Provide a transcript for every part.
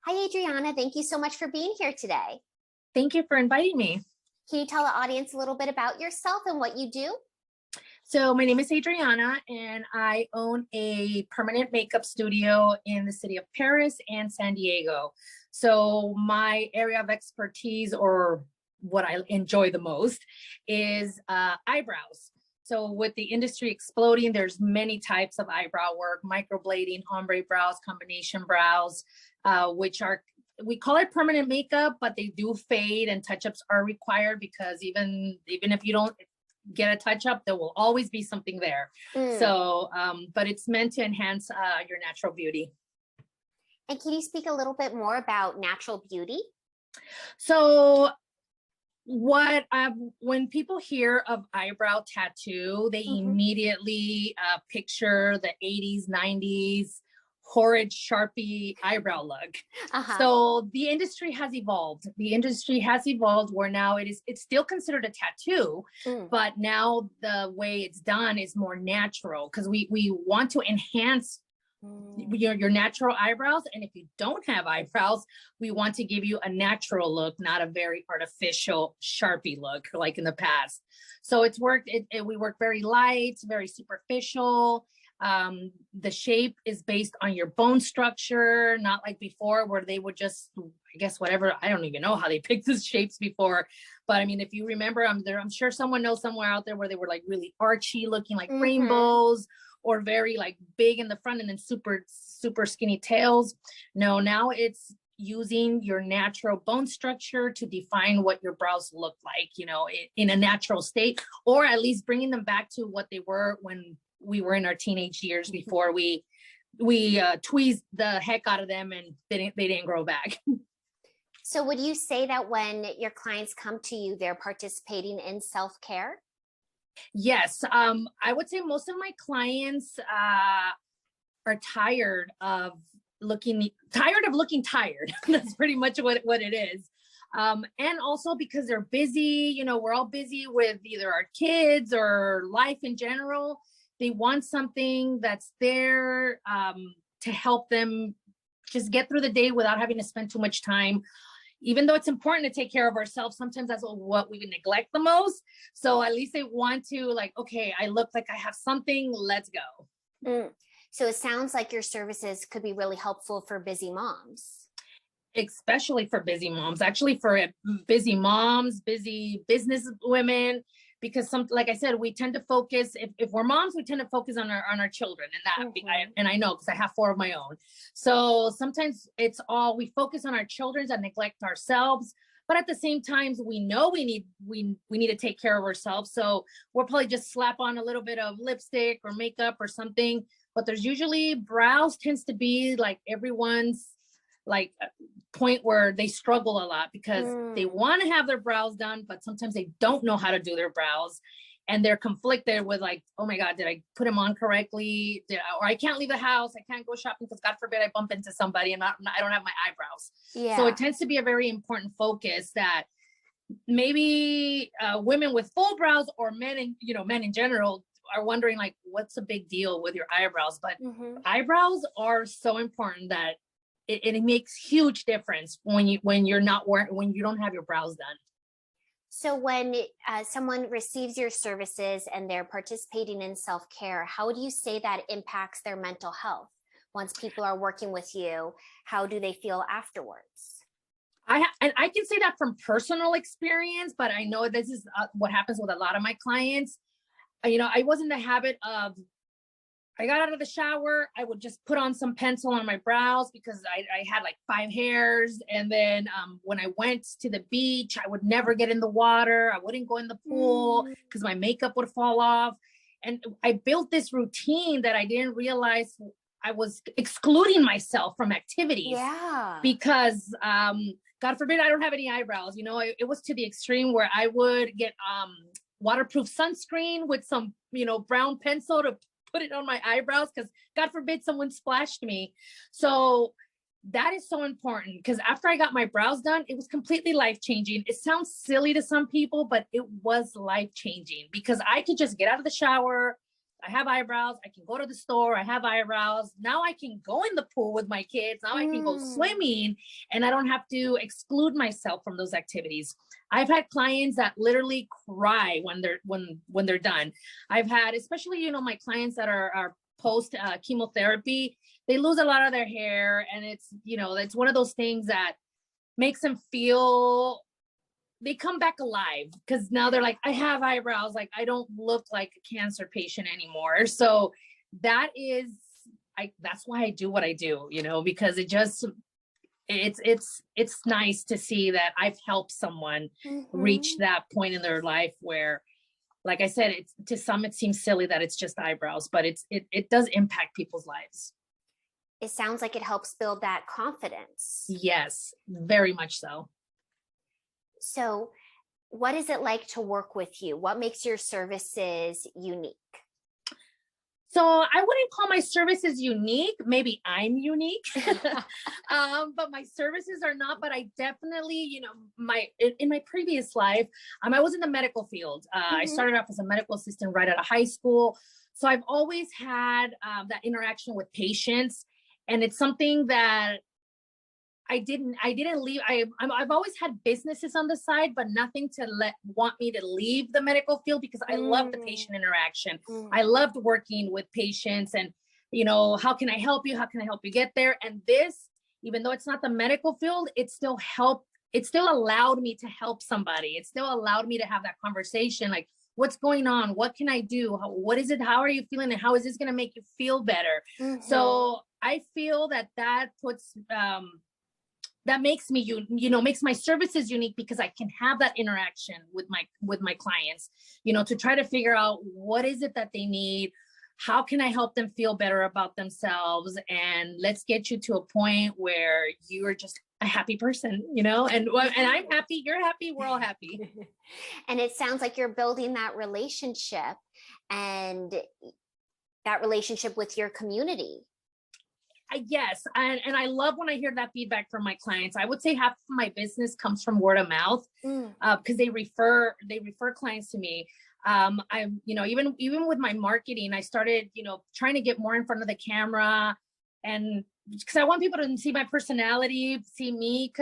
Hi, Adriana. Thank you so much for being here today. Thank you for inviting me. Can you tell the audience a little bit about yourself and what you do? So my name is Adriana, and I own a permanent makeup studio in the city of Paris and San Diego. So my area of expertise, or what I enjoy the most, is eyebrows. So with the industry exploding, there's many types of eyebrow work: microblading, ombre brows, combination brows, which are, we call it permanent makeup, but they do fade and touch-ups are required, because even if you don't get a touch-up, there will always be something there. So but it's meant to enhance your natural beauty. And can you speak a little bit more about natural beauty? So when people hear of eyebrow tattoo, they immediately picture the 80s, 90s horrid Sharpie eyebrow look. So the industry has evolved. Where now it's still considered a tattoo, but now the way it's done is more natural, because we want to enhance your natural eyebrows. And if you don't have eyebrows, we want to give you a natural look, not a very artificial Sharpie look like in the past. So it's worked. We work very light, very superficial. The shape is based on your bone structure, not like before where they would just, I guess, whatever. I don't even know how they picked these shapes before, but I mean, if you remember, I'm sure someone knows somewhere out there where they were like really archy looking, like rainbows, or very like big in the front and then super skinny tails. No, now it's using your natural bone structure to define what your brows look like, in a natural state, or at least bringing them back to what they were when we were in our teenage years, before we tweezed the heck out of them and they didn't grow back. So would you say that when your clients come to you, they're participating in self-care? Yes. I would say most of my clients are tired of looking tired. That's pretty much what it is. And also because they're busy, we're all busy with either our kids or life in general. They want something that's there to help them just get through the day without having to spend too much time. Even though it's important to take care of ourselves, sometimes that's what we neglect the most. So at least they want to, like, okay, I look like I have something, let's go. So it sounds like your services could be really helpful for busy moms. Especially for busy moms, actually for busy moms, busy business women, because like I said, we tend to focus, if we're moms, we tend to focus on our children, and that, and I know, because I have 4 of my own. So sometimes we focus on our children and neglect ourselves. But at the same time, we know we need to take care of ourselves. So we'll probably just slap on a little bit of lipstick or makeup or something. But there's usually, brows tends to be like everyone's like point where they struggle a lot, because they want to have their brows done, but sometimes they don't know how to do their brows, and they're conflicted with, like, oh my God, did I put them on correctly? Or I can't leave the house, I can't go shopping because God forbid I bump into somebody and I don't have my eyebrows. So it tends to be a very important focus that maybe women with full brows, or men in general, are wondering, like, what's the big deal with your eyebrows? But eyebrows are so important that it makes huge difference when you don't have your brows done. So when someone receives your services and they're participating in self-care, how do you say that impacts their mental health? Once people are working with you, how do they feel afterwards? And I can say that from personal experience, but I know this is what happens with a lot of my clients. I was in the habit of, I got out of the shower, I would just put on some pencil on my brows because I had like 5 hairs. And then when I went to the beach, I would never get in the water. I wouldn't go in the pool because my makeup would fall off. And I built this routine that I didn't realize I was excluding myself from activities. Because God forbid I don't have any eyebrows. It was to the extreme where I would get waterproof sunscreen with some, brown pencil to put it on my eyebrows, because God forbid someone splashed me. So that is so important, because after I got my brows done, it was completely life-changing. It sounds silly to some people, but it was life-changing, because I could just get out of the shower, I have eyebrows. I can go to the store. I have eyebrows. Now I can go in the pool with my kids. Now I can go swimming, and I don't have to exclude myself from those activities. I've had clients that literally cry when they're done. I've had, especially, you know, my clients that are post chemotherapy, they lose a lot of their hair, and it's, you know, it's one of those things that makes them feel they come back alive, because now they're like, I have eyebrows, like I don't look like a cancer patient anymore. So that's why I do what I do, you know, because it's nice to see that I've helped someone reach that point in their life where, like I said, to some it seems silly that it's just eyebrows, but it does impact people's lives. It sounds like it helps build that confidence. Yes, very much so. So what is it like to work with you? What makes your services unique? So I wouldn't call my services unique. Maybe I'm unique, but my services are not. But I definitely, you know, in my previous life, I was in the medical field. I started off as a medical assistant right out of high school. So I've always had that interaction with patients, and it's something that I didn't leave. I've always had businesses on the side, but nothing to want me to leave the medical field, because I love the patient interaction. I loved working with patients, and, you know, how can I help you? How can I help you get there? And this, even though it's not the medical field, it still allowed me to help somebody. It still allowed me to have that conversation. Like, what's going on? What can I do? What is it? How are you feeling? And how is this going to make you feel better? So I feel that puts, that makes me, makes my services unique, because I can have that interaction with my clients, you know, to try to figure out what is it that they need, how can I help them feel better about themselves, and let's get you to a point where you are just a happy person, you know, and I'm happy, you're happy, we're all happy. And it sounds like you're building that relationship, and that relationship with your community. Yes. And I love when I hear that feedback from my clients. I would say half of my business comes from word of mouth, because they refer clients to me. I'm, you know, even with my marketing, I started, you know, trying to get more in front of the camera, and because I want people to see my personality, see me,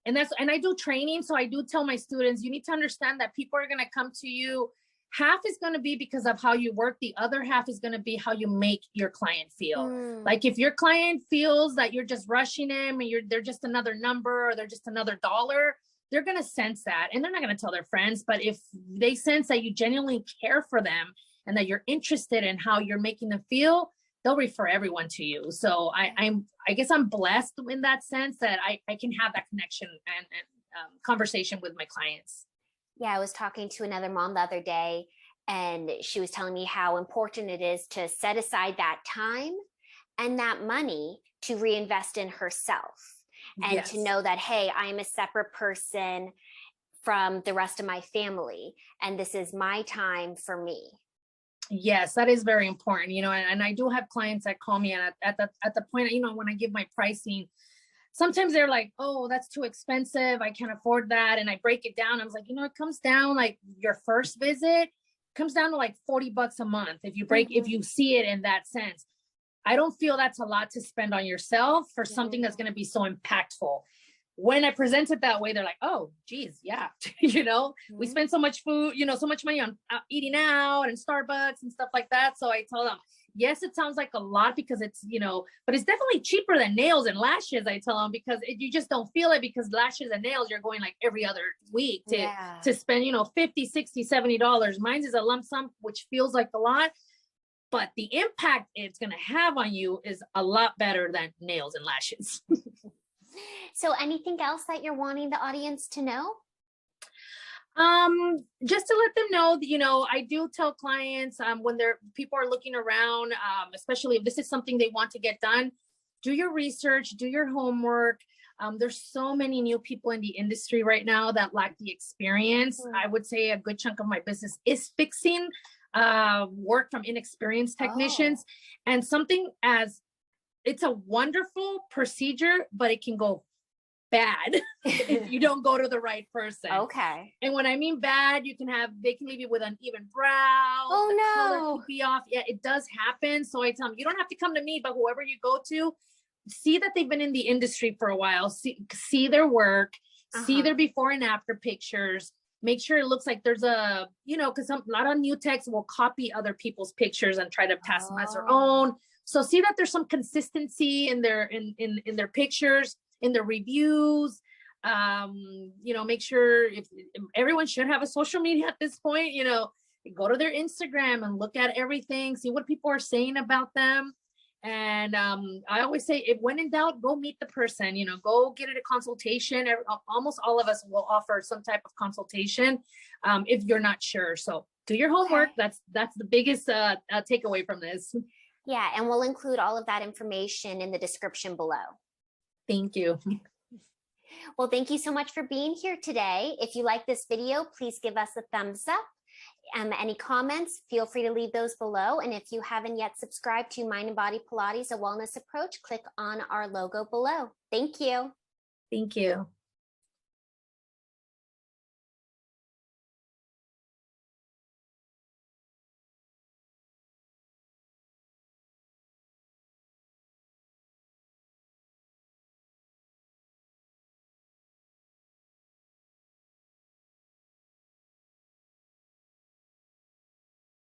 and I do training. So I do tell my students, you need to understand that people are going to come to you. Half is going to be because of how you work. The other half is going to be how you make your client feel. Like, if your client feels that you're just rushing them, and they're just another number, or they're just another dollar, they're going to sense that, and they're not going to tell their friends. But if they sense that you genuinely care for them, and that you're interested in how you're making them feel, they'll refer everyone to you. So I guess I'm blessed in that sense, that I can have that connection and conversation with my clients. Yeah, I was talking to another mom the other day, and she was telling me how important it is to set aside that time and that money to reinvest in herself, and to know that, hey, I am a separate person from the rest of my family, and this is my time for me. Yes, that is very important, you know, and I do have clients that call me, and at the point, you know, when I give my pricing, sometimes they're like, oh, that's too expensive, I can't afford that. And I break it down. I was like, you know, it comes down, like, your first visit comes down to like $40 a month. If you see it in that sense, I don't feel that's a lot to spend on yourself for something that's going to be so impactful. When I present it that way, they're like, oh, geez, yeah. You know, we spend so much food, you know, so much money on eating out and Starbucks and stuff like that. So I tell them, yes, it sounds like a lot, because it's, you know, but it's definitely cheaper than nails and lashes. I tell them, because you just don't feel it, because lashes and nails, you're going like every other week to spend, you know, $50, $60, $70. Mine is a lump sum, which feels like a lot, but the impact it's going to have on you is a lot better than nails and lashes. So anything else that you're wanting the audience to know? Just to let them know that, you know, I do tell clients, when people are looking around, especially if this is something they want to get done, do your research, do your homework. There's so many new people in the industry right now that lack the experience. I would say a good chunk of my business is fixing work from inexperienced technicians, and something as it's a wonderful procedure, but it can go bad if you don't go to the right person. Okay. And when I mean bad, they can leave you with uneven brows. Oh, the no. color could be off. Yeah, it does happen. So I tell them, you don't have to come to me, but whoever you go to, see that they've been in the industry for a while, see their work, see their before and after pictures, make sure it looks like there's a, because a lot of new techs will copy other people's pictures and try to pass them as their own. So see that there's some consistency in their pictures, in their reviews. Make sure if everyone should have a social media at this point, go to their Instagram and look at everything, see what people are saying about them. And I always say, if when in doubt, go meet the person, go get a consultation. Almost all of us will offer some type of consultation if you're not sure. So do your homework. Okay. That's the biggest takeaway from this. Yeah, and we'll include all of that information in the description below. Thank you. Well, thank you so much for being here today. If you like this video, please give us a thumbs up. Any comments, feel free to leave those below. And if you haven't yet subscribed to Mind and Body Pilates, A Wellness Approach, click on our logo below. Thank you. Thank you.